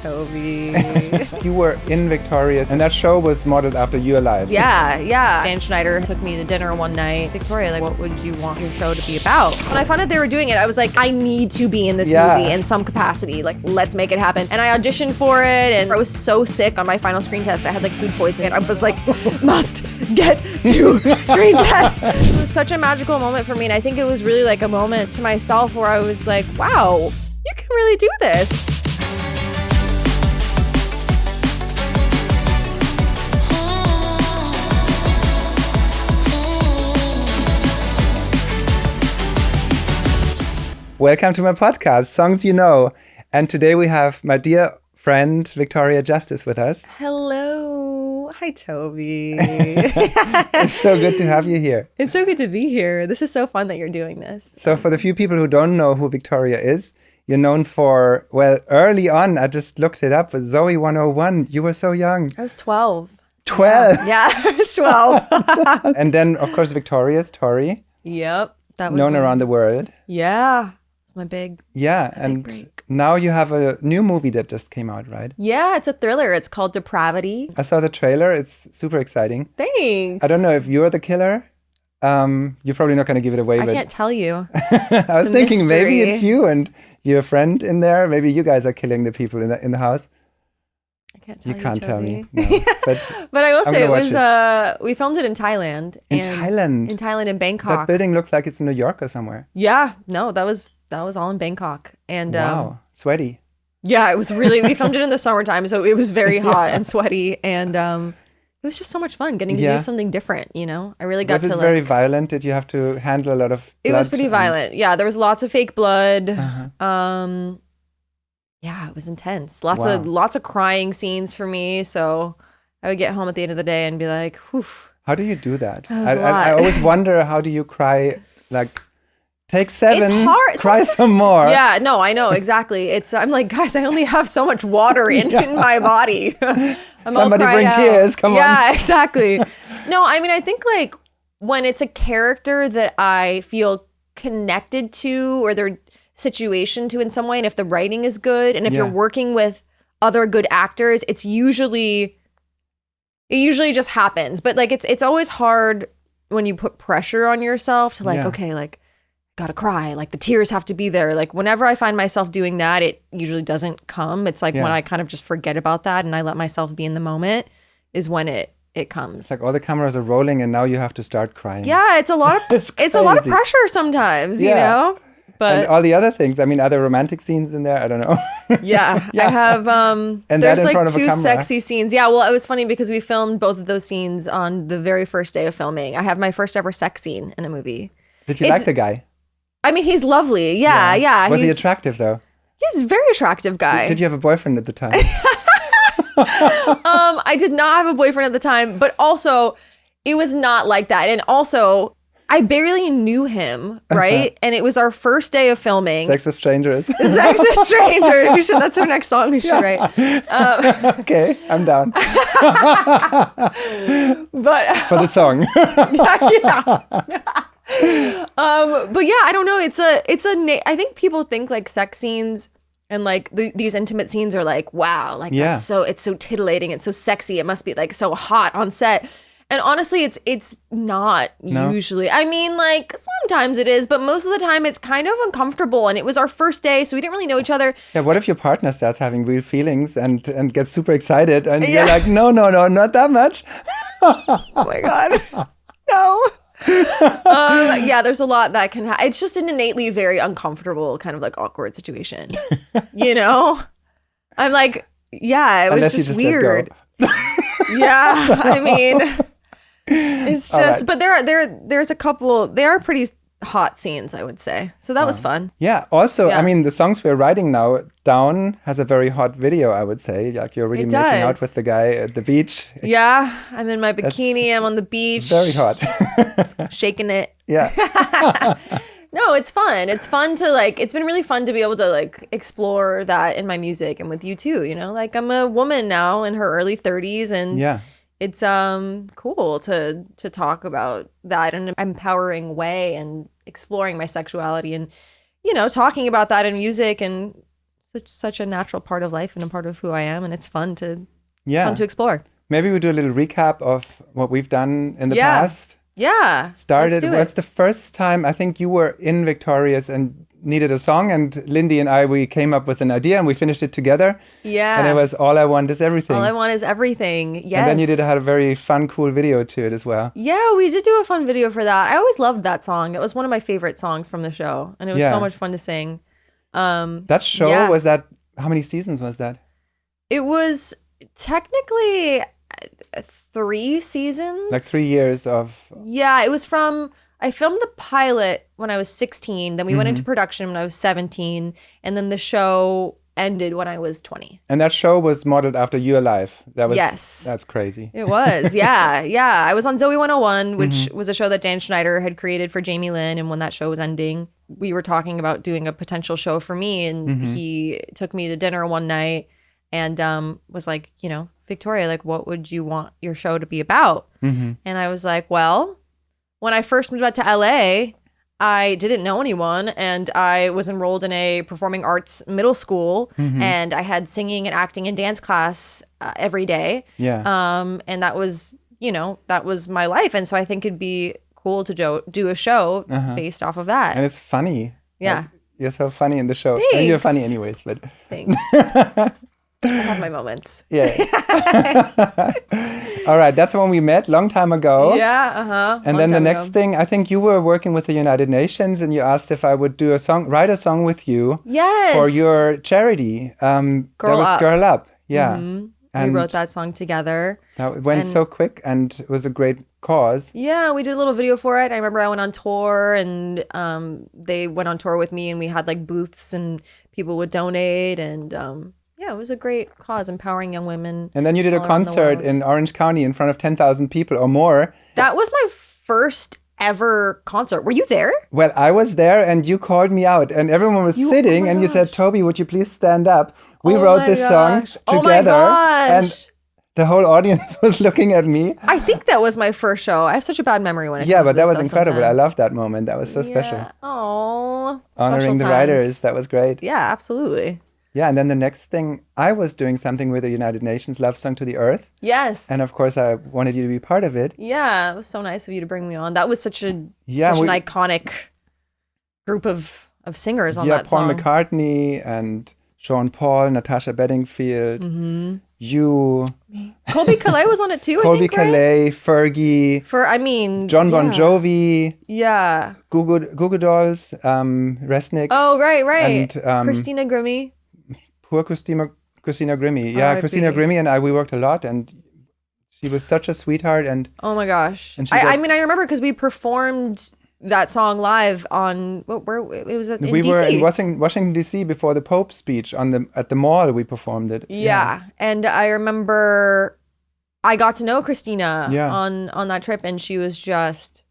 Toby. You were in Victorious, and that show was modeled after your life. Yeah. Dan Schneider took me to dinner one night. Victoria, like, what would you want your show to be about? When I found out they were doing it, I was like, I need to be in this movie in some capacity. Like, let's make it happen. And I auditioned for it, and I was so sick on my final screen test. I had like food poisoning. I was like, must get to screen test. It was such a magical moment for me, and I think it was really like a moment to myself where I was like, wow, you can really do this. Welcome to my podcast, Songs You Know. And today we have my dear friend, Victoria Justice, with us. Hello. Hi, Toby. It's so good to have you here. It's so good to be here. This is so fun that you're doing this. So for the few people who don't know who Victoria is, you're known for, well, early on, I just looked it up, with Zoey 101. You were so young. I was 12. 12? Yeah, I was 12. And then, of course, Victorious, Tori. Yep. That was known around the world. Yeah. It's my big and break. Now you have a new movie that just came out, right? Yeah, it's a thriller. It's called Depravity. I saw the trailer. It's super exciting. Thanks. I don't know if you're the killer. You're probably not going to give it away. I but can't tell you. I was thinking mystery. Maybe it's you and your friend in there. Maybe you guys are killing the people in the house. I can't tell you. You can't tell Toby. me. No. But I will say it was. It. We filmed it in Thailand. In Thailand. In Thailand, in Bangkok. That building looks like it's in New York or somewhere. Yeah. No, that was all in Bangkok. And wow, sweaty. Yeah, it was really. We filmed it in the summertime, so it was very hot and sweaty, and it was just so much fun getting to do something different. You know, I really got to. Was it very violent? Did you have to handle a lot of blood? It was pretty violent. Yeah, there was lots of fake blood. Yeah, it was intense. Lots of crying scenes for me. So I would get home at the end of the day and be like, whew. How do you do that? That I always wonder, how do you cry? Like, take 7, it's hard. Cry some more. Yeah, no, I know, exactly. I'm like, guys, I only have so much water in my body. Somebody bring tears, come on. Yeah, exactly. No, I mean, I think like when it's a character that I feel connected to or their situation to in some way, and if the writing is good, and if you're working with other good actors, it usually just happens. But like it's always hard when you put pressure on yourself to like, okay, like gotta cry, like the tears have to be there. Like whenever I find myself doing that, it usually doesn't come. It's like when I kind of just forget about that and I let myself be in the moment is when it comes. It's like all the cameras are rolling and now you have to start crying. Yeah, it's a lot of it's a lot of pressure sometimes, you know. But and all the other things. I mean, are there romantic scenes in there? I don't know. Yeah. I have and there's like front of a 2 camera. sexy scenes. Yeah, well, it was funny because we filmed both of those scenes on the very first day of filming. I have my first ever sex scene in a movie. Did you like the guy? I mean, he's lovely. Yeah. Was he attractive though? He's a very attractive guy. Did you have a boyfriend at the time? I did not have a boyfriend at the time, but also it was not like that. And also I barely knew him, right? And it was our first day of filming. Sex with Strangers. Sex with Strangers. That's our next song we should write. Okay, I'm down. But for the song. But yeah, I don't know. I think people think like sex scenes and like these intimate scenes are like, wow, like it's so titillating, it's so sexy, it must be like so hot on set. And honestly, it's not usually. I mean, like sometimes it is, but most of the time it's kind of uncomfortable. And it was our first day, so we didn't really know each other. Yeah, what if your partner starts having real feelings and gets super excited and you're like, no, not that much? Oh my God. No. Yeah, there's a lot that can happen. It's just an innately very uncomfortable kind of like awkward situation. You know? I'm like, yeah, it was just weird. Yeah, I mean, it's just, but there's a couple, they are pretty hot scenes, I would say. So that was fun. Yeah. Also, I mean, the songs we're writing now, Down has a very hot video, I would say. Like you're really making out with the guy at the beach. Yeah. I'm in my bikini. I'm on the beach. Very hot. Shaking it. Yeah. No, it's fun. It's fun to like, it's been really fun to be able to like explore that in my music and with you too, you know, like I'm a woman now in her early 30s and it's cool to talk about that in an empowering way and exploring my sexuality and, you know, talking about that in music. And such a natural part of life and a part of who I am, and it's fun to explore. Maybe we do a little recap of what we've done in the past. Yeah. What's the first time I think you were in Victorious and needed a song, and Lindy and we came up with an idea and we finished it together. Yeah. And it was All I Want Is Everything. All I Want Is Everything. Yes. And then you had a very fun, cool video to it as well. Yeah, we did do a fun video for that. I always loved that song. It was one of my favorite songs from the show, and it was so much fun to sing. That show, was that, how many seasons was that? It was technically 3 seasons. Like 3 years of... Yeah, it was from... I filmed the pilot when I was 16. Then we went into production when I was 17. And then the show ended when I was 20. And that show was modeled after Your Life. Yes. That's crazy. It was, yeah. Yeah. I was on Zoey 101, which was a show that Dan Schneider had created for Jamie Lynn. And when that show was ending, we were talking about doing a potential show for me. And he took me to dinner one night and was like, Victoria, like, what would you want your show to be about? And I was like, well, when I first moved out to LA, I didn't know anyone, and I was enrolled in a performing arts middle school, and I had singing and acting and dance class every day. Yeah. And that was, that was my life. And so I think it'd be cool to do a show based off of that. And it's funny. Yeah. Like, you're so funny in the show. Thanks. And you're funny anyways, but... Thanks. I have my moments. Yeah. All right. That's when we met, long time ago. Yeah. And then the next thing, I think you were working with the United Nations and you asked if I would do write a song with you. Yes. For your charity. Girl Up. Yeah. And we wrote that song together. It went so quick and it was a great cause. Yeah, we did a little video for it. I remember I went on tour and they went on tour with me and we had like booths and people would donate and it was a great cause, empowering young women. And then you did a concert in Orange County in front of 10,000 people or more. That was my first ever concert. Were you there? Well, I was there and you called me out and everyone was sitting and you said, Toby, would you please stand up? We wrote this song together and the whole audience was looking at me. I think that was my first show. I have such a bad memory when it comes to but that this was incredible. sometimes. I loved that moment. That was so special. Oh, honoring the writers. That was great. Yeah, absolutely. Yeah, and then the next thing, I was doing something with the United Nations, Love Song to the Earth. Yes. And of course, I wanted you to be part of it. Yeah, it was so nice of you to bring me on. That was such an iconic group of singers on that song. Yeah, Paul McCartney and Sean Paul, Natasha Bedingfield, you. Colby Calais was on it too, Colby Calais, Fergie. John Bon Jovi. Yeah. Goo Dolls, Resnick. Oh, right. And Christina Grimmie. Poor Christina Grimmie. Yeah, Christina Grimmie and we worked a lot and she was such a sweetheart. And oh my gosh. I remember because we performed that song live on where it was in DC. We were in Washington DC before the Pope's speech at the mall. We performed it. Yeah. And I remember I got to know Christina on that trip, and she was just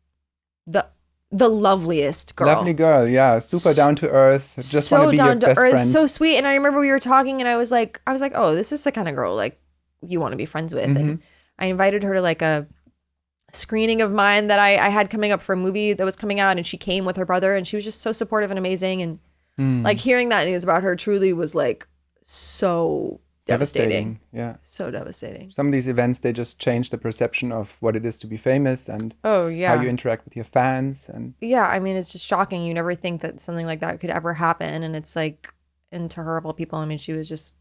the loveliest girl. Lovely girl, yeah, super down to earth. Just want to be your best friend. So sweet. And I remember we were talking, and I was like, oh, this is the kind of girl like you want to be friends with. And I invited her to like a screening of mine that I had coming up for a movie that was coming out, and she came with her brother, and she was just so supportive and amazing. And like hearing that news about her truly was like so devastating. Yeah. So devastating. Some of these events, they just change the perception of what it is to be famous and how you interact with your fans. And yeah, it's just shocking. You never think that something like that could ever happen. And it's like, and to horrible people, she was just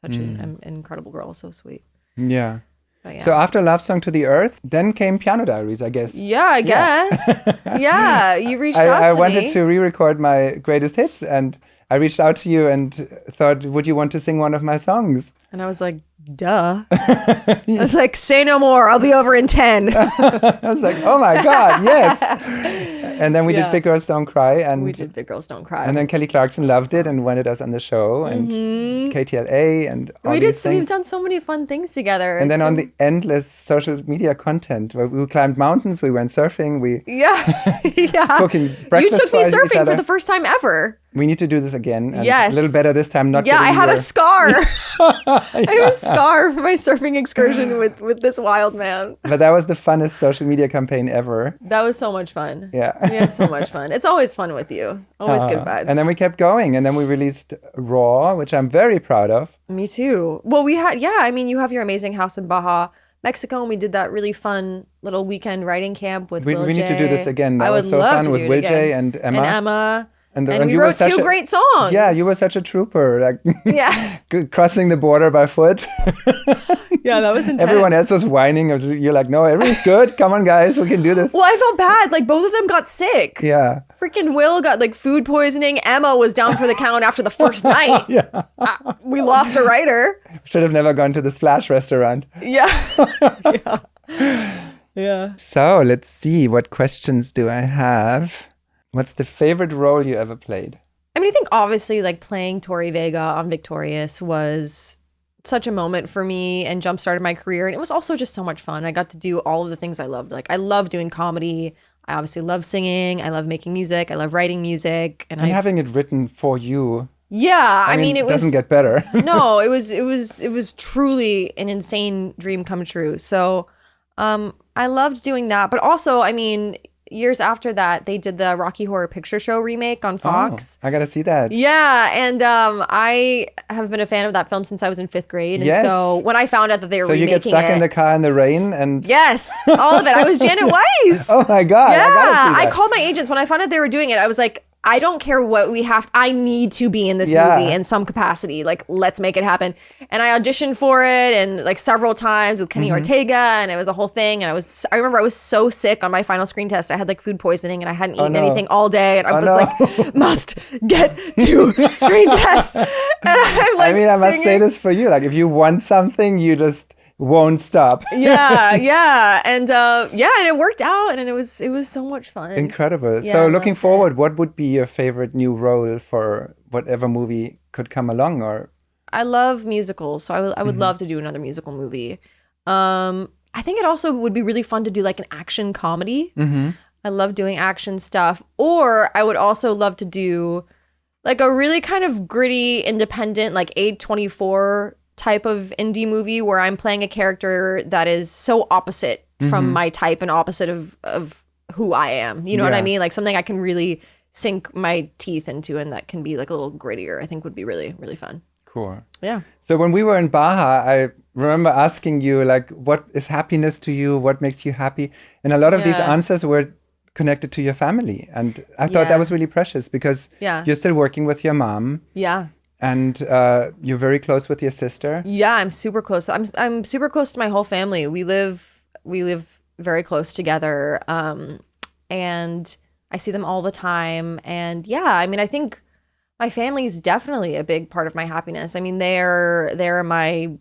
such an incredible girl. So sweet. Yeah. So after Love Song to the Earth, then came Piano Diaries, I guess. Yeah, I guess. Yeah, you reached out to me. I wanted to re-record my greatest hits, and I reached out to you and thought, would you want to sing one of my songs? And I was like, duh. I was like, say no more. I'll be over in 10. I was like, oh my God, yes. And then we did Big Girls Don't Cry. And we did Big Girls Don't Cry. And then Kelly Clarkson loved it and wanted us on the show. And KTLA and all these things. We've done so many fun things together. And then on the endless social media content, where we climbed mountains, we went surfing, we cooking breakfast. You took me surfing for the first time ever. We need to do this again. And yes. A little better this time. Not. Yeah, I have a scar. I have a scar from my surfing excursion with this wild man. But that was the funnest social media campaign ever. That was so much fun. Yeah. We had so much fun. It's always fun with you. Always good vibes. And then we kept going. And then we released Raw, which I'm very proud of. Me too. Well, we had, I mean, you have your amazing house in Baja, Mexico, and we did that really fun little weekend writing camp with Will J. We need to do this again. That was so fun with Will J and Emma. And we wrote two great songs. Yeah, you were such a trooper. Like, yeah. Crossing the border by foot. Yeah, that was intense. Everyone else was whining. You're like, no, everything's good. Come on, guys, we can do this. Well, I felt bad. Like, both of them got sick. Yeah. Freaking Will got like food poisoning. Emma was down for the count after the first night. Yeah. We lost a writer. Should have never gone to the Splash restaurant. Yeah. Yeah. So let's see. What questions do I have? What's the favorite role you ever played? I mean, I think obviously like playing Tori Vega on Victorious was such a moment for me and jump-started my career. And it was also just so much fun. I got to do all of the things I loved. Like I love doing comedy. I obviously love singing. I love making music. I love writing music. And having it written for you. Yeah. I mean, it doesn't get better. No, it was truly an insane dream come true. So I loved doing that. But also, I mean, years after that, they did the Rocky Horror Picture Show remake on Fox. I gotta see that. Yeah, and I have been a fan of that film since I was in 5th grade. And so when I found out that they were remaking it. So you get stuck in the car in the rain and... Yes, all of it. I was Janet Weiss. Oh my God, yeah, I gotta see that. I called my agents when I found out they were doing it. I was like, I don't care what we have. I need to be in this movie in some capacity. Like, let's make it happen. And I auditioned for it and like several times with Kenny Ortega, and it was a whole thing. And I remember I was so sick on my final screen test. I had like food poisoning and I hadn't eaten anything all day. And I was like, must get to screen test. And I'm like, I must say this for you. Like, if you want something, you just won't stop. yeah. And and it worked out, and it was so much fun. Incredible. Yeah, so looking forward, what would be your favorite new role for whatever movie could come along? Or I love musicals, so I would love to do another musical movie. I think it also would be really fun to do like an action comedy. I love doing action stuff. Or I would also love to do like a really kind of gritty, independent, like A24 type of indie movie where I'm playing a character that is so opposite from my type and opposite of who I am. You know what I mean? Like something I can really sink my teeth into, and that can be like a little grittier, I think would be really, really fun. Cool. Yeah. So when we were in Baja, I remember asking you like, what is happiness to you? What makes you happy? And a lot of these answers were connected to your family. And I thought that was really precious because you're still working with your mom. Yeah. And you're very close with your sister. Yeah, I'm super close. I'm super close to my whole family. We live very close together, and I see them all the time. And yeah, I mean, I think my family is definitely a big part of my happiness. I mean, they're my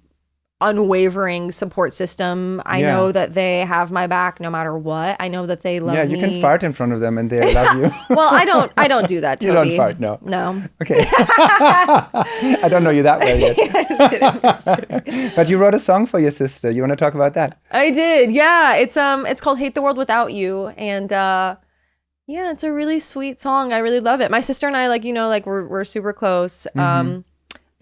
unwavering support system. I know that they have my back no matter what. I know that they love me. Yeah, you can fart in front of them and they love you. Well, I don't do that, Toby. You don't fart, no. No. Okay. I don't know you that well yet. Just kidding. But you wrote a song for your sister. You want to talk about that? I did. Yeah, it's called Hate the World Without You, and yeah, it's a really sweet song. I really love it. My sister and I we're super close. And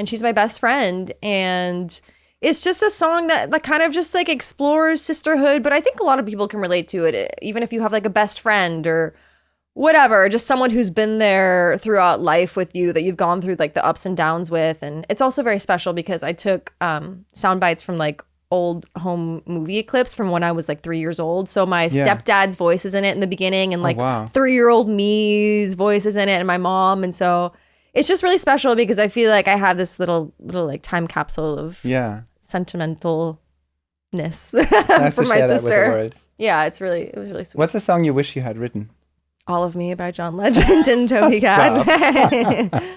she's my best friend, and it's just a song that like kind of just like explores sisterhood, but I think a lot of people can relate to it, even if you have like a best friend or whatever, just someone who's been there throughout life with you, that you've gone through like the ups and downs with. And it's also very special because I took sound bites from like old home movie clips from when I was like 3 years old. So my stepdad's voice is in it in the beginning, and like 3-year-old me's voice is in it, and my mom. And so it's just really special because I feel like I have this little like time capsule of sentimentalness nice for to my share sister. That with the world. Yeah, it was really sweet. What's the song you wish you had written? All of Me by John Legend and Toby Gad.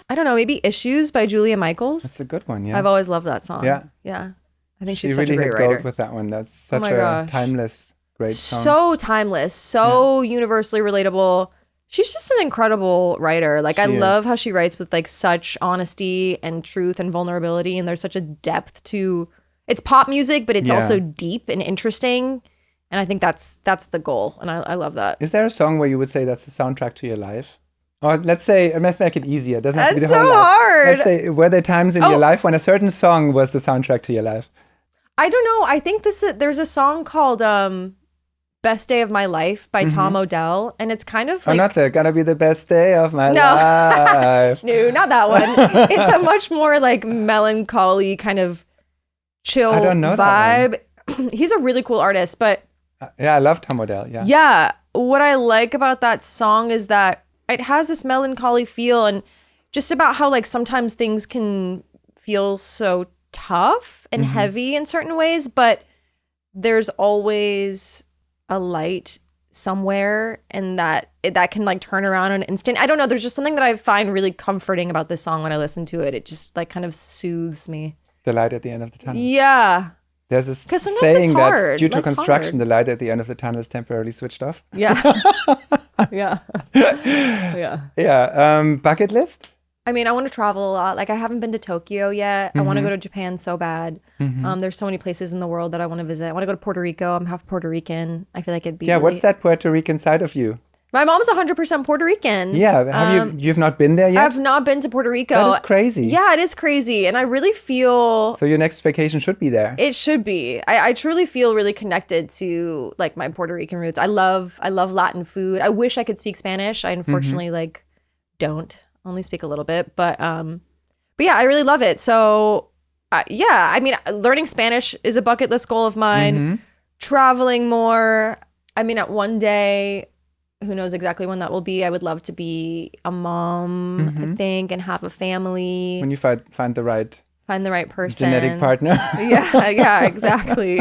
I don't know, maybe Issues by Julia Michaels. That's a good one, yeah. I've always loved that song. Yeah. I think she's she such really a great hit writer. gold with that one. That's such a timeless, great song. So timeless, so universally relatable. She's just an incredible writer. Like I love how she writes with like such honesty and truth and vulnerability, and there's such a depth to. It's pop music, but it's also deep and interesting, and I think that's the goal, and I love that. Is there a song where you would say that's the soundtrack to your life? Or let's make it easier. It doesn't have to be the That's whole so life. hard. Let's say, were there times in your life when a certain song was the soundtrack to your life? I don't know. I think there's a song called Best Day of My Life by Tom Odell. And it's kind of like... Oh, not the gonna be the best day of my life. No, not that one. It's a much more like melancholy kind of chill I don't know vibe. He's a really cool artist, but... yeah, I love Tom Odell, yeah. Yeah. What I like about that song is that it has this melancholy feel and just about how like sometimes things can feel so tough and heavy in certain ways, but there's always a light somewhere, and that can like turn around in an instant. I don't know. There's just something that I find really comforting about this song when I listen to it. It just like kind of soothes me. The light at the end of the tunnel. Yeah. There's this saying that due to construction, the light at the end of the tunnel is temporarily switched off. Yeah. Yeah. Yeah. Yeah. Bucket list? I mean, I want to travel a lot. Like, I haven't been to Tokyo yet. I want to go to Japan so bad. There's so many places in the world that I want to visit. I want to go to Puerto Rico. I'm half Puerto Rican. I feel like it'd be what's that Puerto Rican side of you? My mom's 100% Puerto Rican. Yeah. Have you've not been there yet? I've not been to Puerto Rico. That is crazy. Yeah, it is crazy. And I really feel... So your next vacation should be there. It should be. I truly feel really connected to like my Puerto Rican roots. I love Latin food. I wish I could speak Spanish. I unfortunately like don't. Only speak a little bit, but yeah, I really love it. So yeah, I mean, learning Spanish is a bucket list goal of mine. Traveling more. I mean, at one day, who knows exactly when that will be. I would love to be a mom, I think, and have a family. When you find the right person, genetic partner. yeah, exactly.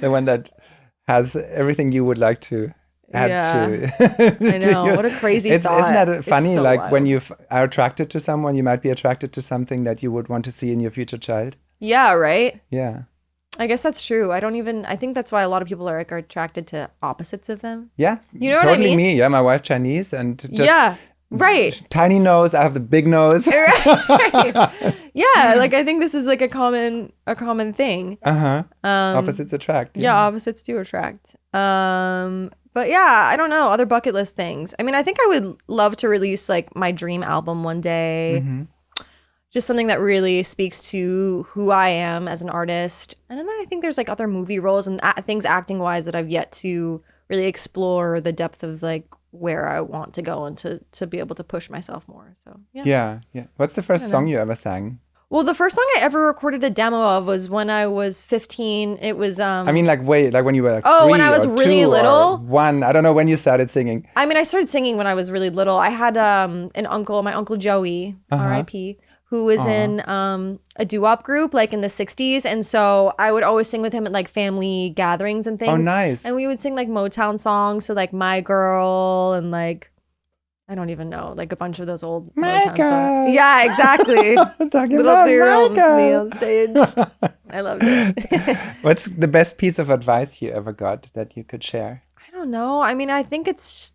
The one that has everything you would like to. I know. What a crazy thought. Isn't that funny? So like wild. when you are attracted to someone, you might be attracted to something that you would want to see in your future child. Yeah, right? Yeah. I guess that's true. I think that's why a lot of people are attracted to opposites of them. Yeah. You know totally what I mean? Me. Yeah, my wife Chinese and just yeah. Right. Tiny nose. I have the big nose. Right. Yeah, like I think this is like a common thing. Opposites attract. Yeah, opposites do attract. But yeah, I don't know, other bucket list things. I mean, I think I would love to release like my dream album one day. Just something that really speaks to who I am as an artist. And then I think there's like other movie roles and things acting wise that I've yet to really explore the depth of like where I want to go and to be able to push myself more. So yeah. Yeah. What's the first song you ever sang? Well, the first song I ever recorded a demo of was when I was 15. It was I mean, like when you were like 3 when I was or really 2 little. Or 1. I don't know when you started singing. I mean, I started singing when I was really little. I had an uncle, my uncle Joey, R.I.P., who was in a doo-wop group like in the 60s. And so I would always sing with him at like family gatherings and things. Oh, nice. And we would sing like Motown songs. So like My Girl and like, I don't even know, like a bunch of those old Motown songs. Yeah, exactly. Talking Little about 3-year-old my me girl. on stage. I loved it. What's the best piece of advice you ever got that you could share? I don't know. I mean, I think it's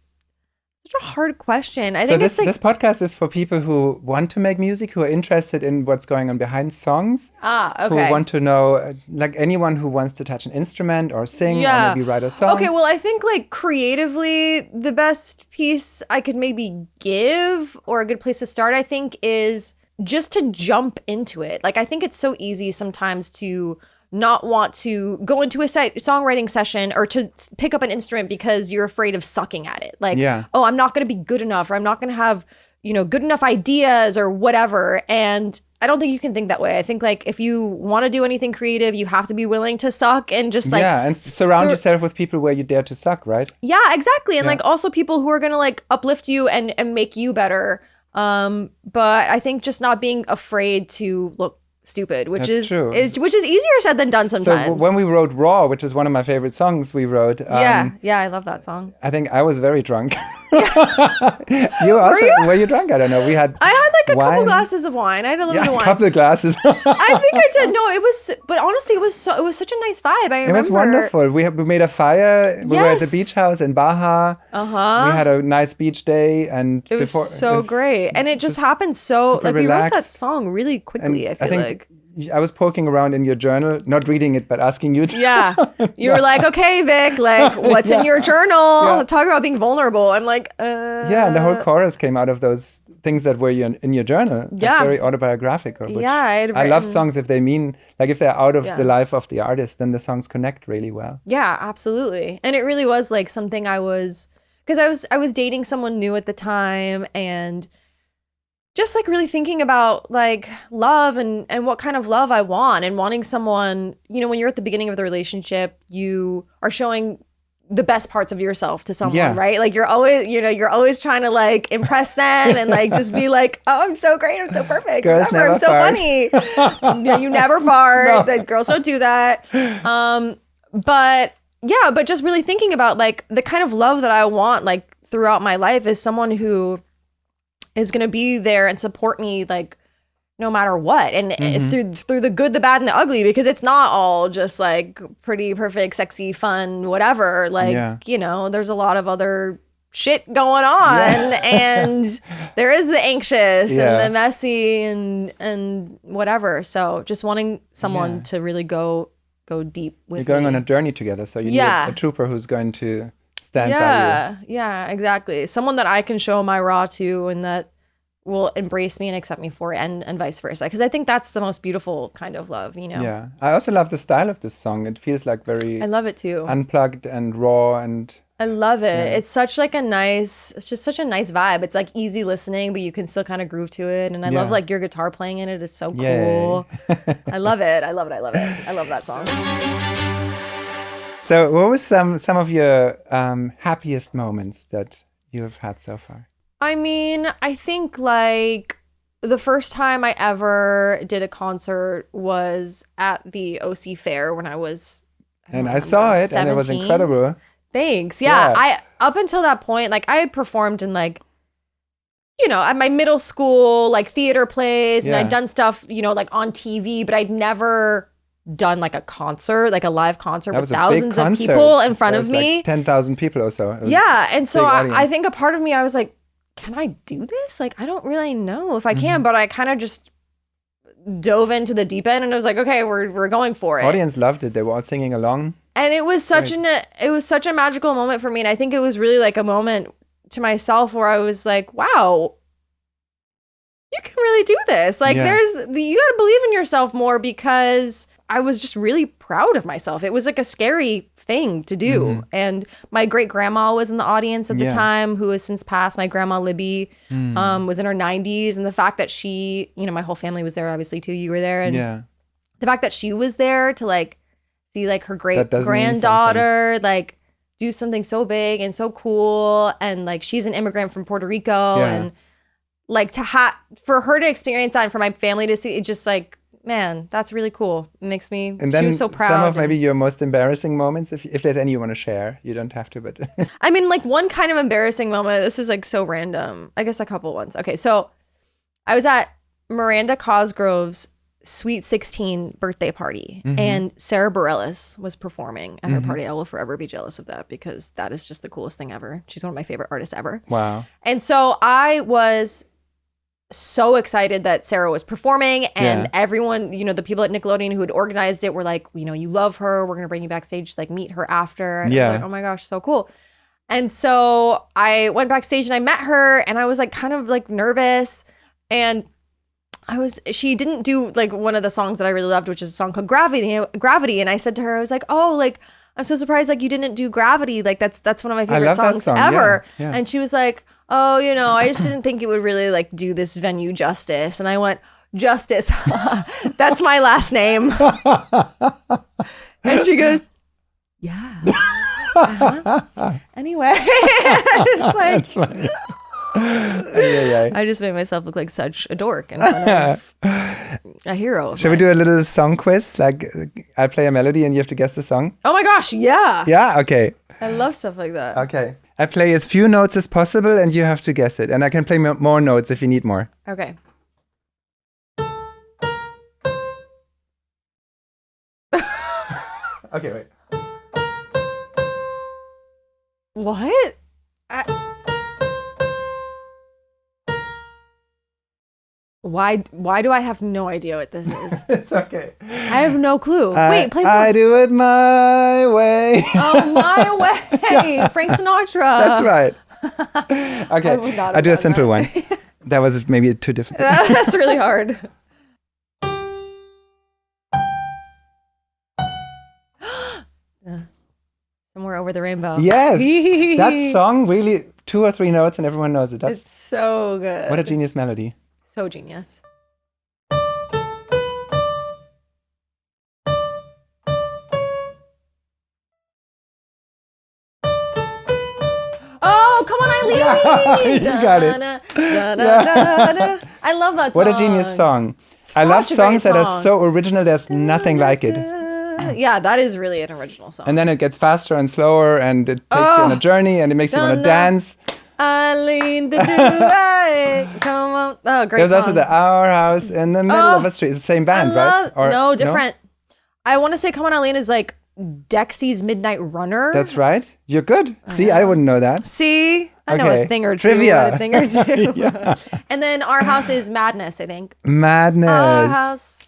such a hard question. I so think this it's like, this podcast is for people who want to make music, who are interested in what's going on behind songs. okay. Who want to know, like anyone who wants to touch an instrument or sing or maybe write a song. Okay, well, I think like creatively, the best piece I could maybe give or a good place to start, I think, is just to jump into it. Like, I think it's so easy sometimes to not want to go into a songwriting session or to pick up an instrument because you're afraid of sucking at it. Like, oh, I'm not going to be good enough, or I'm not going to have, good enough ideas or whatever. And I don't think you can think that way. I think like if you want to do anything creative, you have to be willing to suck and just like... Yeah, and surround yourself with people where you dare to suck, right? Yeah, exactly. And like also people who are going to like uplift you and make you better. But I think just not being afraid to look stupid, which is easier said than done sometimes. So when we wrote Raw, which is one of my favorite songs we wrote. Yeah, I love that song. I think I was very drunk. You also were you drunk? I don't know. I had like a couple glasses of wine. I had a little bit of wine. A couple of glasses. I think I did. No, it was, but honestly, it was such a nice vibe. I remember. It was wonderful. We made a fire. We were at the beach house in Baja. We had a nice beach day, and it was great. And it just happened so like relaxed. We wrote that song really quickly. I feel like. I was poking around in your journal, not reading it, but asking you to. Yeah. You were like, okay, Vic, like, what's in your journal? Yeah. Talk about being vulnerable. I'm like, Yeah, and the whole chorus came out of those things that were in your journal. Yeah. Like very autobiographical. Which Yeah. I love songs if they mean, like if they're out of Yeah. the life of the artist, then the songs connect really well. Yeah, absolutely. And it really was like something because I was dating someone new at the time and just like really thinking about like love and what kind of love I want and wanting someone, you know, when you're at the beginning of the relationship, you are showing the best parts of yourself to someone, right? Like you're always trying to like impress them and like just be like, oh, I'm so great, I'm so perfect, Girls whatever, I'm so fart. funny. No, you never fart. Like girls don't do that. But just really thinking about like the kind of love that I want like throughout my life is someone who is going to be there and support me like no matter what, and through the good, the bad, and the ugly, because it's not all just like pretty, perfect, sexy, fun, whatever. Like, you know, there's a lot of other shit going on, and there is the anxious and the messy and whatever. So just wanting someone to really go deep with You're going me. on a journey together, so you need a trooper who's going to stand by you. Yeah, exactly. Someone that I can show my raw to and that will embrace me and accept me for it, and vice versa. Because I think that's the most beautiful kind of love, you know? Yeah. I also love the style of this song. It feels like very I love it too. unplugged and raw, and I love it. It's such like it's just such a nice vibe. It's like easy listening, but you can still kind of groove to it. And I love like your guitar playing in it is so cool. I love it. I love that song. So what was some of your happiest moments that you have had so far? I mean, I think like the first time I ever did a concert was at the OC Fair when I was I saw it 17. and it was incredible. Thanks. Yeah. I up until that point, like I had performed in like, you know, at my middle school, like theater plays, and I'd done stuff, you know, like on TV, but I'd never done like a concert, like a live concert with thousands of people in front of me. Like 10,000 people or so. Yeah. And so I think a part of me, I was like, can I do this? Like, I don't really know if I can, but I kind of just dove into the deep end and I was like, okay, we're going for it. Audience loved it. They were all singing along. And it was such a magical moment for me. And I think it was really like a moment to myself where I was like, wow, you can really do this. Like you got to believe in yourself more, because I was just really proud of myself. It was like a scary thing to do. And my great grandma was in the audience at the time, who has since passed. My grandma Libby was in her 90s. And the fact that she, you know, my whole family was there, obviously too. You were there. And the fact that she was there to like see like her great granddaughter like do something so big and so cool. And like she's an immigrant from Puerto Rico. And like for her to experience that and for my family to see it, just like, man, that's really cool. It makes me, and then she was so proud. Some of maybe your most embarrassing moments, if there's any you want to share. You don't have to, but. I mean, like one kind of embarrassing moment, this is like so random. I guess a couple ones. Okay, so I was at Miranda Cosgrove's Sweet 16 birthday party, and Sarah Bareilles was performing at her party. I will forever be jealous of that, because that is just the coolest thing ever. She's one of my favorite artists ever. Wow. And so I was so excited that Sarah was performing, and everyone, you know, the people at Nickelodeon who had organized it were like, you know, you love her, we're gonna bring you backstage to like meet her after. And I was like, oh my gosh, so cool. And so I went backstage and I met her, and I was like kind of like nervous, and she didn't do like one of the songs that I really loved, which is a song called Gravity. And I said to her, I was like, oh, like I'm so surprised like you didn't do Gravity, like that's one of my favorite songs ever. And she was like, oh, you know, I just didn't think it would really like do this venue justice. And I went, Justice, that's my last name. And she goes, yeah. Anyway, it's like, that's funny. I just made myself look like such a dork in front of a hero. Shall we do a little song quiz? Like I play a melody and you have to guess the song? Oh my gosh, yeah. Yeah, okay. I love stuff like that. Okay. I play as few notes as possible and you have to guess it. And I can play more notes if you need more. Okay. Okay, wait. What? Why do I have no idea what this is? It's okay. I have no clue. Wait, play more. I do it my way. Oh, My Way. Frank Sinatra. That's right. Okay, I do a simple one. That was maybe too difficult. That's really hard. Somewhere Over the Rainbow. Yes. That song really 2 or 3 notes and everyone knows it. It's so good. What a genius melody. So genius. Oh, come on, Eileen! Yeah, you got it. I love that song. What a genius song. I love songs that are so original, there's nothing like it. Yeah, that is really an original song. And then it gets faster and slower and it takes you on a journey and it makes you want to dance. Eileen, come on. Oh, great There's song. also the Our House in the Middle of a Street. It's the same band, right? Or, no, different. I want to say Come On, Eileen is like Dexy's Midnight Runner. That's right. You're good. See, I wouldn't know that. See? I know a thing or two. Trivia. A thing or two. Yeah. And then Our House is Madness, I think. Madness. Our House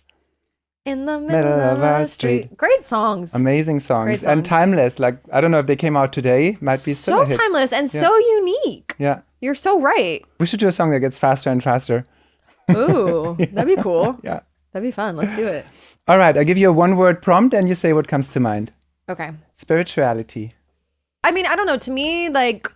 in the Middle of a Street. Great songs. Amazing songs. Great songs. And timeless. Like, I don't know if they came out today. Might be still so a hit. timeless and so unique. Yeah. You're so right. We should do a song that gets faster and faster. Ooh, that'd be cool. Yeah. That'd be fun. Let's do it. All right. I'll give you a 1-word prompt and you say what comes to mind. Okay. Spirituality. I mean, I don't know. To me, like,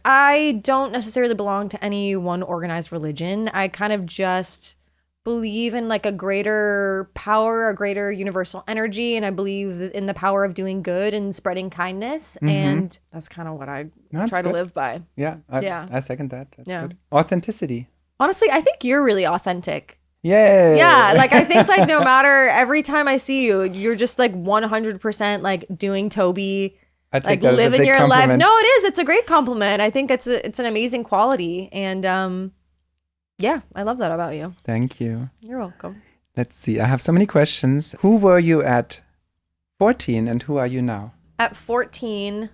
I don't necessarily belong to any one organized religion. I kind of just believe in like a greater power, a greater universal energy. And I believe in the power of doing good and spreading kindness. Mm-hmm. And that's kind of what I try to live by. Yeah. I second that. That's good. Authenticity. Honestly, I think you're really authentic. Yay. Yeah, like I think like no matter, every time I see you, you're just like 100% like doing Toby, like living your life. No, it is. It's a great compliment. I think it's an amazing quality. And yeah, I love that about you. Thank you. You're welcome. Let's see. I have so many questions. Who were you at 14 and who are you now? At 14,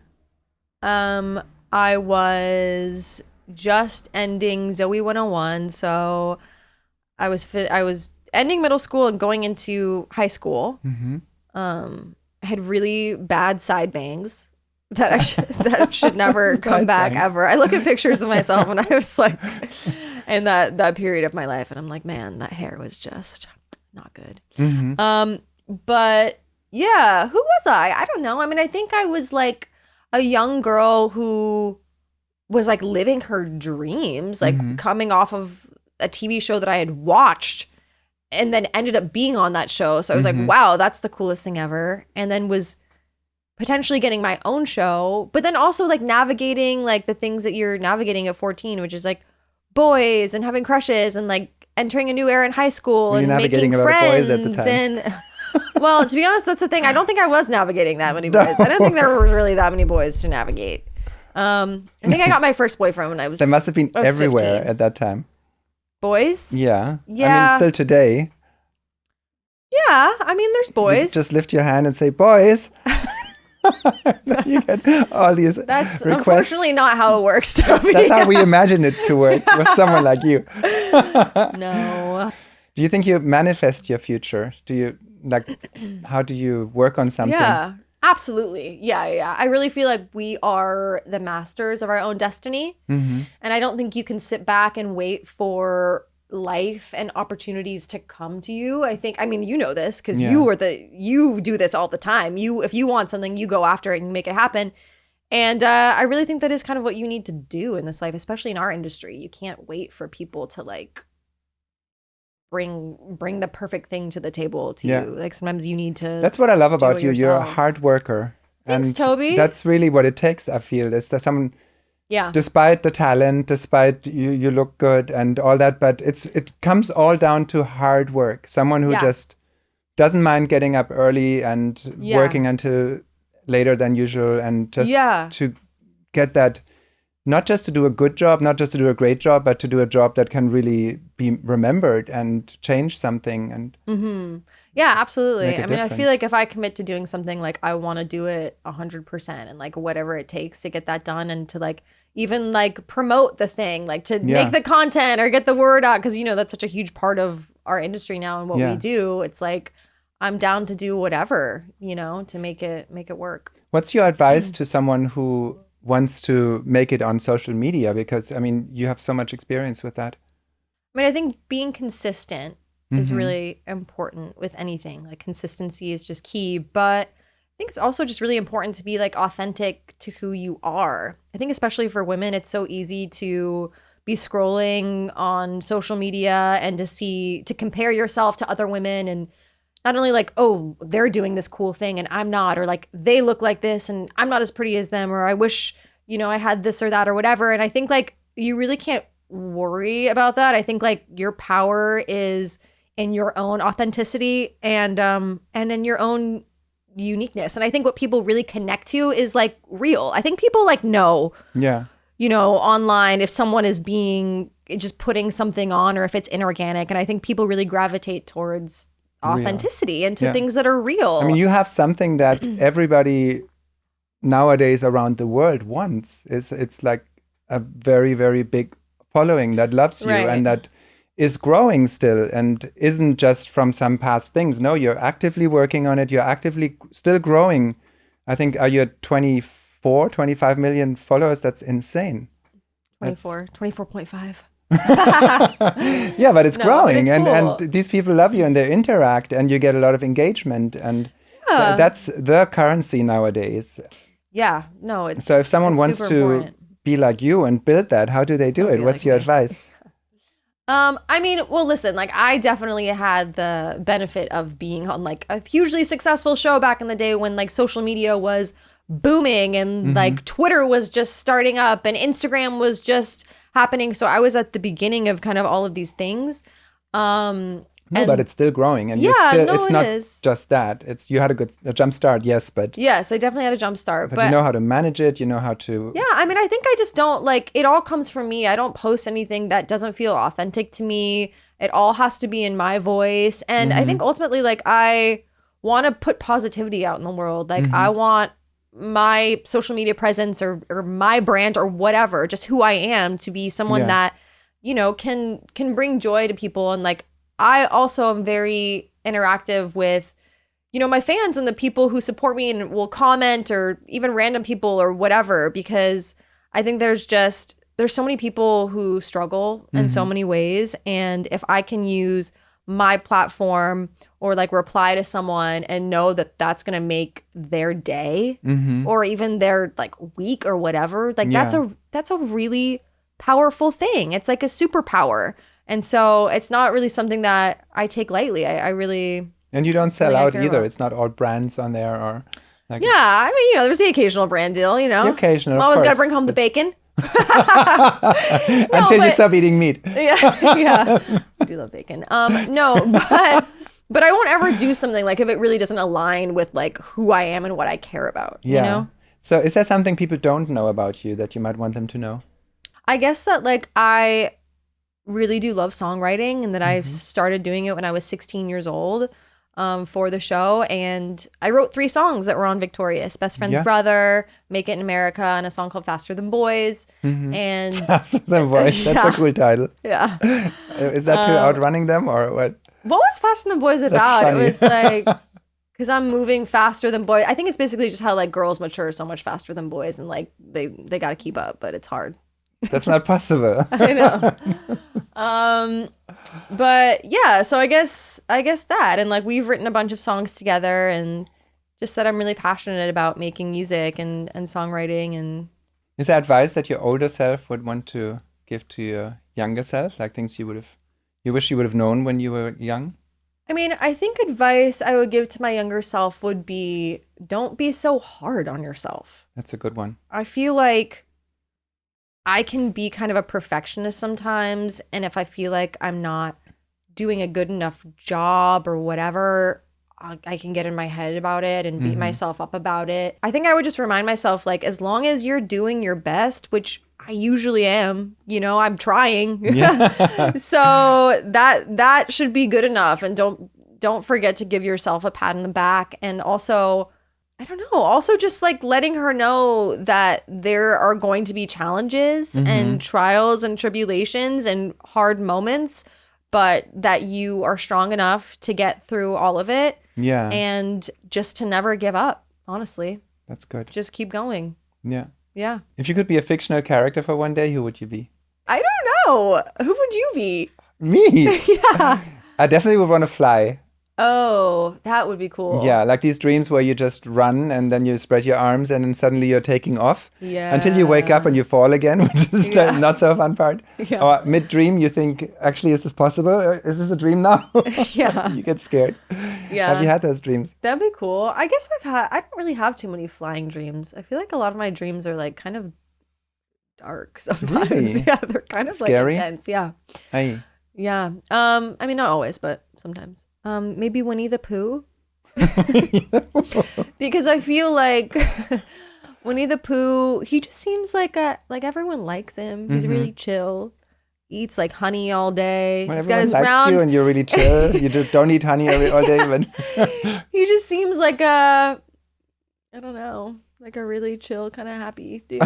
I was just ending Zoe 101. So I was ending middle school and going into high school. Mm-hmm. I had really bad side bangs that should never come back ever. I look at pictures of myself when I was like in that period of my life, and I'm like, man, that hair was just not good. Mm-hmm. But yeah, who was I? I don't know. I mean, I think I was like a young girl who was like living her dreams, like coming off of a TV show that I had watched and then ended up being on that show. So I was like, wow, that's the coolest thing ever. And then was potentially getting my own show, but then also like navigating like the things that you're navigating at 14, which is like boys and having crushes and like entering a new era in high school and making friends. At the time? And well, to be honest, that's the thing. I don't think I was navigating that many boys. I don't think there were really that many boys to navigate. I think I got my first boyfriend when I was They must have been everywhere 15. At that time. Boys? Yeah. Yeah. I mean, still today. Yeah. I mean, there's boys. You just lift your hand and say, boys. You get all these That's requests. Unfortunately not how it works, Toby. That's how we imagine it to work with someone like you. No. Do you think you manifest your future? Do you, like, how do you work on something? Yeah. Absolutely. Yeah. I really feel like we are the masters of our own destiny. Mm-hmm. And I don't think you can sit back and wait for life and opportunities to come to you. I mean, you know this because you do this all the time. If you want something, you go after it and make it happen. And I really think that is kind of what you need to do in this life, especially in our industry. You can't wait for people to like bring the perfect thing to the table to you. Like sometimes you need to. That's what I love about you. You're a hard worker. Thanks, and Toby. That's really what it takes, I feel, is that someone, despite the talent, despite you look good and all that, but it comes all down to hard work. Someone who just doesn't mind getting up early and working until later than usual and just to get that. Not just to do a good job, not just to do a great job, but to do a job that can really be remembered and change something. And yeah, absolutely. I mean, I feel like if I commit to doing something, like I want to do it 100% and like whatever it takes to get that done and to like even like promote the thing, like to make the content or get the word out. Cause that's such a huge part of our industry now and what we do. It's like, I'm down to do whatever, to make it work. What's your advice to someone who wants to make it on social media? Because, I mean, you have so much experience with that. I mean, I think being consistent is really important with anything. Like consistency is just key. But I think it's also just really important to be like authentic to who you are. I think especially for women, it's so easy to be scrolling on social media and to compare yourself to other women, and not only like, oh, they're doing this cool thing and I'm not, or like they look like this and I'm not as pretty as them, or I wish, I had this or that or whatever. And I think like you really can't worry about that. I think like your power is in your own authenticity and in your own uniqueness. And I think what people really connect to is like real. I think people like know. Yeah. Online, if someone is just putting something on or if it's inorganic. And I think people really gravitate towards authenticity and to things that are real. I mean, you have something that everybody nowadays around the world wants. It's like a very, very big following that loves you and that is growing still and isn't just from some past things. No, you're actively working on it. You're actively still growing. I think, are you at 25 million followers? That's insane. 24.5. Yeah, but it's growing, but it's cool. and these people love you and they interact and you get a lot of engagement, and that's the currency nowadays. Yeah, no, it's so if someone wants to important. Be like you and build that, how do they do it? What's your advice? I mean, well, listen, like I definitely had the benefit of being on like a hugely successful show back in the day when like social media was booming and like Twitter was just starting up and Instagram was just happening. So I was at the beginning of kind of all of these things. But it's still growing, and it's not just that. You had a jump start, yes, but yes, I definitely had a jump start. But you know how to manage it. You know how to. Yeah, I mean, I think I just don't like it. All comes from me. I don't post anything that doesn't feel authentic to me. It all has to be in my voice, and I think ultimately, like, I want to put positivity out in the world. Like, I want my social media presence or my brand or whatever, just who I am, to be someone that can bring joy to people. And like, I also am very interactive with, my fans and the people who support me and will comment, or even random people or whatever, because I think there's so many people who struggle in so many ways. And if I can use my platform or like reply to someone and know that that's going to make their day or even their like week or whatever, like that's a really powerful thing. It's like a superpower. And so it's not really something that I take lightly. I really... And you don't sell out either. It's not all brands on there or... Like, yeah, I mean, there's the occasional brand deal, The occasional, I'm always got to bring home the bacon. Until you stop eating meat. Yeah. I do love bacon. But I won't ever do something like if it really doesn't align with like who I am and what I care about, you know? So is there something people don't know about you that you might want them to know? I guess that like I really do love songwriting, and that I've started doing it when I was 16 years old for the show. And I wrote 3 songs that were on Victorious: Best Friend's Brother, Make It in America, and a song called Faster Than Boys. And Faster Than Boys, that's a cool title. Yeah. Is that to outrunning them or what? What was Faster Than Boys about? It was like, because I'm moving faster than boys. I think it's basically just how like girls mature so much faster than boys, and like they got to keep up, but it's hard. That's not possible. I know. But yeah, so I guess that, and like we've written a bunch of songs together, and just that I'm really passionate about making music and songwriting. And is there advice that your older self would want to give to your younger self, like things you wish you would have known when you were young? I mean, I think advice I would give to my younger self would be, don't be so hard on yourself. That's a good one. I feel like I can be kind of a perfectionist sometimes, and if I feel like I'm not doing a good enough job or whatever, I can get in my head about it and beat myself up about it. I think I would just remind myself, like, as long as you're doing your best, which I usually am, I'm trying. Yeah. So that should be good enough, and don't forget to give yourself a pat on the back. And also, I don't know. Also just like letting her know that there are going to be challenges and trials and tribulations and hard moments, but that you are strong enough to get through all of it. Yeah. And just to never give up, honestly. That's good. Just keep going. Yeah. Yeah. If you could be a fictional character for one day, who would you be? I don't know. Who would you be? Me? Yeah. I definitely would want to fly. Oh, that would be cool. Yeah, like these dreams where you just run and then you spread your arms and then suddenly you're taking off. Yeah. Until you wake up and you fall again, which is the not so fun part. Yeah. Or mid-dream, you think, actually, is this possible? Or is this a dream now? Yeah. You get scared. Yeah. Have you had those dreams? That'd be cool. I guess I don't really have too many flying dreams. I feel like a lot of my dreams are like kind of dark sometimes. Really? Yeah, they're kind of Scary? like intense. Yeah. Hey. Yeah. I mean, not always, but sometimes. Maybe Winnie the Pooh. Because I feel like Winnie the Pooh, he just seems like everyone likes him. He's really chill. Eats like honey all day. When He's got everyone his likes round. you and you're really chill, you don't eat honey all day, but He just seems like I don't know, like a really chill, kind of happy dude.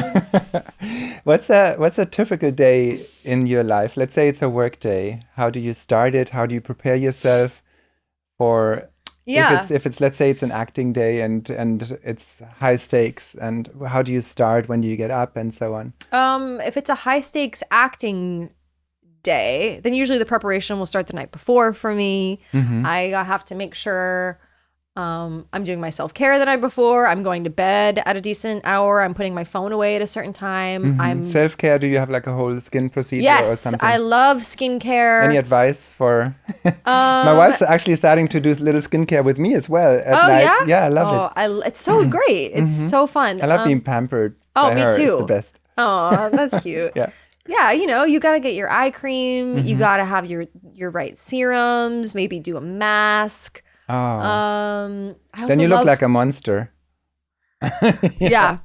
What's a typical day in your life? Let's say it's a work day. How do you start it? How do you prepare yourself for if it's let's say it's an acting day and it's high stakes, and how do you start? When do you get up and so on? If it's a high stakes acting day, then usually the preparation will start the night before for me. I have to make sure I'm doing my self-care the night before. I'm going to bed at a decent hour. I'm putting my phone away at a certain time. I'm Self-care, do you have like a whole skin procedure or Yes, something? I love skincare. Any advice for my wife's actually starting to do little skincare with me as well at night. Yeah? Yeah, I love it. It's so great. It's so fun. I love being pampered by me her. too. It's the best. Oh, that's cute. Yeah. Yeah, you got to get your eye cream. You got to have your right serums, maybe do a mask. Oh. I also Then you look love, like a monster. yeah.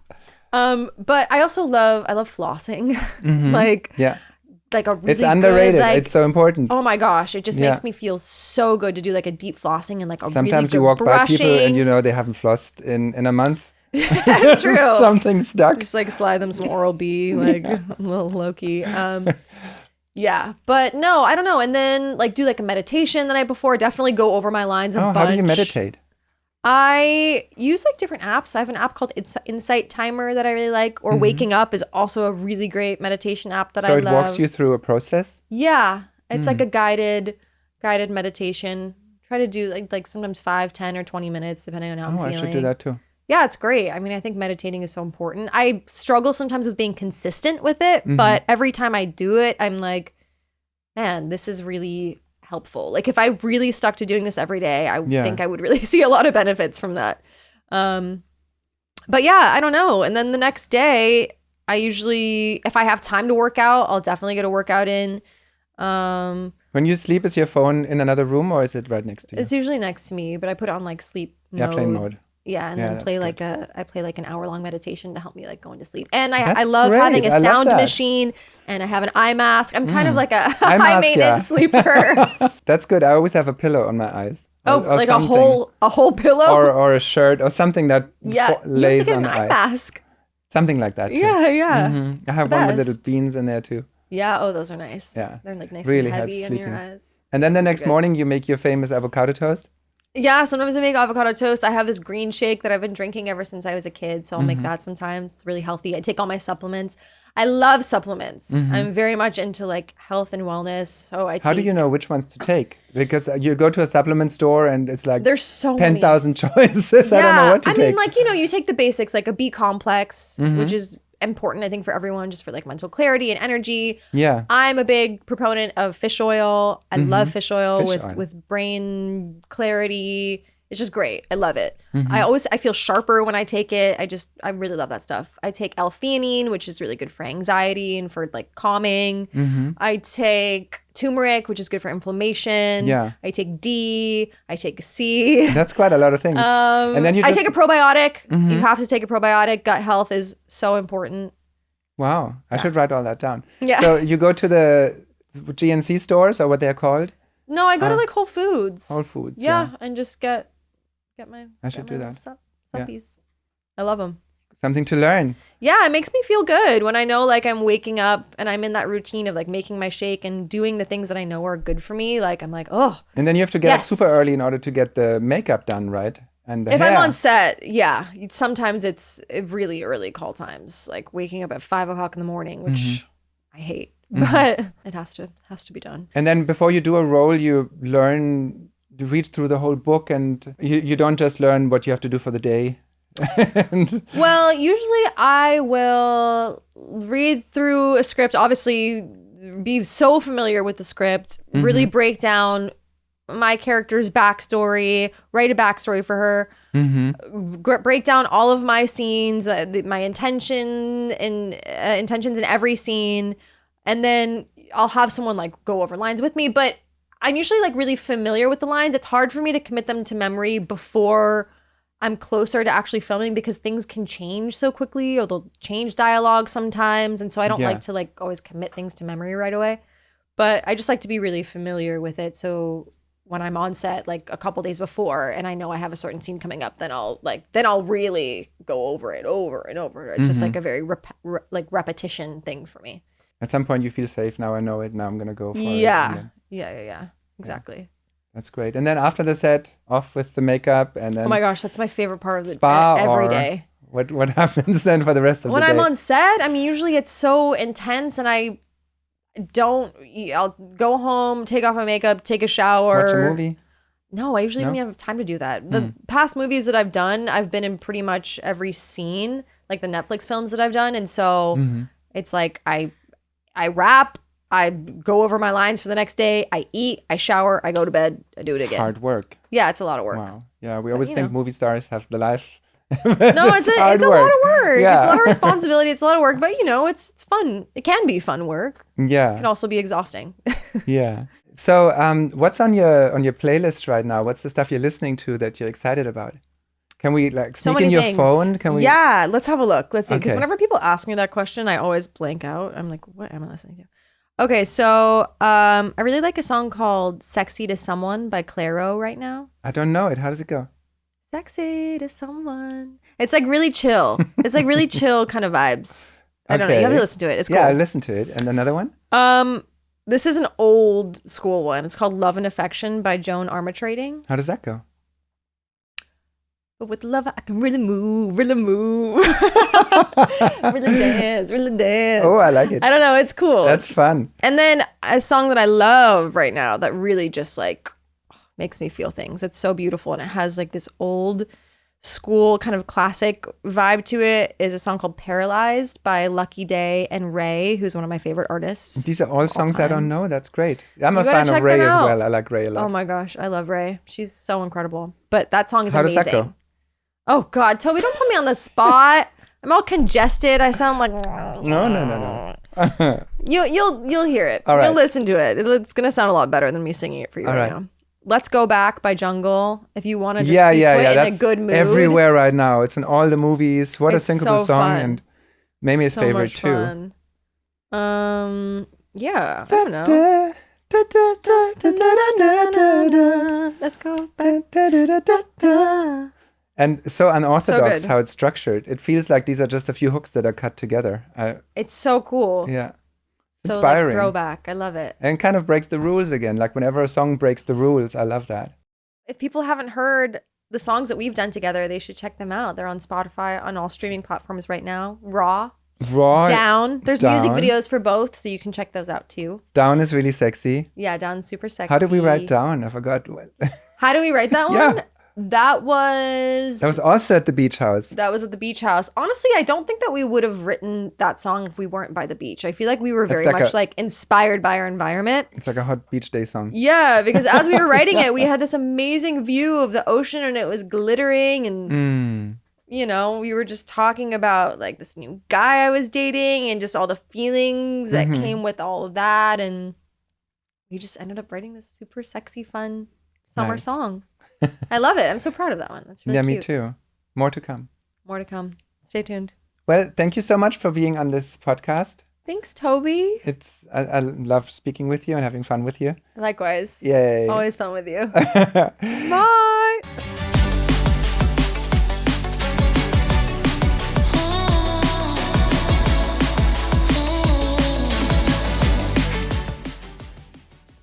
But I also love flossing. Yeah. Like a really It's underrated. good, like, It's so important. oh my gosh, it just Yeah. makes me feel so good to do like a deep flossing and like a Sometimes really good you walk brushing. by people and they haven't flossed in a month. It's true. Something stuck. Just like slide them some Oral-B, like a little low-key. Yeah, but no, I don't know. And then like do like a meditation the night before. Definitely go over my lines a bunch. How do you meditate? I use like different apps. I have an app called Insight Timer that I really like. Or Waking Up is also a really great meditation app that I love. So it walks you through a process? Yeah, it's like a guided meditation. Try to do like sometimes 5, 10, or 20 minutes depending on how I'm feeling. I should do that too. Yeah, it's great. I mean, I think meditating is so important. I struggle sometimes with being consistent with it, but every time I do it, I'm like, man, this is really helpful. Like if I really stuck to doing this every day, I think I would really see a lot of benefits from that. But yeah, I don't know. And then the next day, I usually, if I have time to work out, I'll definitely get a workout in. When you sleep, is your phone in another room or is it right next to you? It's usually next to me, but I put it on like sleep mode. Airplane mode. Yeah, and Yeah, then that's play good. I play like an hour-long meditation to help me like go into sleep. And I That's love great. having I a love sound that. machine, and I have an eye mask. I'm kind of like a Eye mask, high maintenance sleeper. That's good. I always have a pillow on my eyes. Oh, or like something. a whole pillow? or a shirt or something that yeah, you have lays to get on an the eye eyes. mask. Something like that too. Yeah. I have the one with best. little beans in there too. Yeah, oh, those are nice. Yeah. They're like nice Really and helps heavy on your sleeping. eyes. And then the Those are next good. morning you make your famous avocado toast. Yeah, sometimes I make avocado toast. I have this green shake that I've been drinking ever since I was a kid, so I'll make that sometimes. It's really healthy. I take all my supplements. I love supplements. I'm very much into like health and wellness. So How do you know which ones to take? Because you go to a supplement store and it's like There's so many. 10,000 choices. I don't know what to I take. mean, like, you take the basics, like a B complex, which is important, I think, for everyone, just for like mental clarity and energy. Yeah. I'm a big proponent of fish oil. I love fish oil Fish oil. with brain clarity. It's just great. I love it. I feel sharper when I take it. I really love that stuff. I take L-theanine, which is really good for anxiety and for like calming. I take turmeric, which is good for inflammation. Yeah. I take D. I take C. That's quite a lot of things. And then you I just, take a probiotic. You have to take a probiotic. Gut health is so important. Wow. I should write all that down. Yeah. So you go to the GNC stores or what they're called? No, I go to like Whole Foods. Whole Foods. Yeah, and just get my. I should get my do that. Stuff. Suppies. I love them. Something to learn. Yeah, it makes me feel good when I know like I'm waking up and I'm in that routine of like making my shake and doing the things that I know are good for me. Like I'm like, oh. And then you have to get up super early in order to get the makeup done, right? And the if hair. I'm on set, yeah. Sometimes it's really early call times, like waking up at 5 o'clock in the morning, which I hate, but it has to be done. And then before you do a role, you learn to read through the whole book, and you don't just learn what you have to do for the day. Well, usually I will read through a script, obviously be so familiar with the script, really break down my character's backstory, write a backstory for her, break down all of my scenes, my intentions in every scene, and then I'll have someone like go over lines with me. But I'm usually like really familiar with the lines. It's hard for me to commit them to memory before I'm closer to actually filming because things can change so quickly, or they'll change dialogue sometimes. And so I don't like to like always commit things to memory right away. But I just like to be really familiar with it. So when I'm on set like a couple days before and I know I have a certain scene coming up, then I'll really go over it over and over. It's just like a very repetition thing for me. At some point you feel safe. Now I know it. Now I'm going to go for it. Yeah. Exactly. Yeah. That's great. And then after the set, off with the makeup, and then oh my gosh, that's my favorure part of the spa every day. What happens then for the rest of the day? When I'm on set, I mean, usually it's so intense, and I'll go home, take off my makeup, take a shower. Watch a movie? No, I usually don't have time to do that. The past movies that I've done, I've been in pretty much every scene, like the Netflix films that I've done, and so it's like I wrap. I go over my lines for the next day. I eat, I shower, I go to bed, I do it again. Hard work. Yeah, it's a lot of work. Wow. Yeah, we always think movie stars have the life. No, it's a lot of work. Yeah. It's a lot of responsibility. It's a lot of work, but it's fun. It can be fun work. Yeah. It can also be exhausting. Yeah. So, what's on your playlist right now? What's the stuff you're listening to that you're excited about? Can we like sneak in your phone? Can we? Yeah, let's have a look. Let's see. Because whenever people ask me that question, I always blank out. I'm like, what am I listening to? Okay, so I really like a song called Sexy to Someone by Clairo right now. I don't know it. How does it go? Sexy to someone. It's like really chill. It's like really chill kind of vibes. I don't know. You have to listen to it. It's cool. Yeah, I listen to it. And another one? This is an old school one. It's called Love and Affection by Joan Armatrading. How does that go? But with love, I can really move, really dance, really dance. Oh, I like it. I don't know. It's cool. That's fun. And then a song that I love right now that really just like makes me feel things. It's so beautiful. And it has like this old school kind of classic vibe to it is a song called Paralyzed by Lucky Day and Ray, who's one of my favorite artists. These are all songs I don't know. That's great. I'm a fan of Ray as well. I like Ray a lot. Oh my gosh. I love Ray. She's so incredible. But that song is amazing. How does that go? Oh God, Toby, don't put me on the spot. I'm all congested. I sound like No. You'll hear it. All right. You'll listen to it. It's gonna sound a lot better than me singing it for you right now. Let's Go Back by Jungle. If you want to just be put in a good mood. Everywhere right now. It's in all the movies. What a syncable song, fun. And Mamie's so favorite much too. Fun. Yeah, I don't know. Let's go back. And so unorthodox how it's structured. It feels like these are just a few hooks that are cut together. It's so cool. Yeah. So inspiring. Like throwback. I love it. And kind of breaks the rules again. Like whenever a song breaks the rules, I love that. If people haven't heard the songs that we've done together, they should check them out. They're on Spotify, on all streaming platforms right now. Raw, Down. There's music videos for both, so you can check those out too. Down is really sexy. Yeah, Down's super sexy. How did we write Down? I forgot. How do we write that one? Yeah. That was also at the beach house. That was at the beach house. Honestly, I don't think that we would have written that song if we weren't by the beach. I feel like we were very much inspired by our environment. It's like a hot beach day song. Yeah, because as we were writing it, we had this amazing view of the ocean and it was glittering and we were just talking about like this new guy I was dating and just all the feelings that came with all of that, and we just ended up writing this super sexy, fun summer song. I love it. I'm so proud of that one. That's really cute. Yeah, me too. More to come. More to come. Stay tuned. Well, thank you so much for being on this podcast. Thanks, Toby. I love speaking with you and having fun with you. Likewise. Yay. Always fun with you. Bye.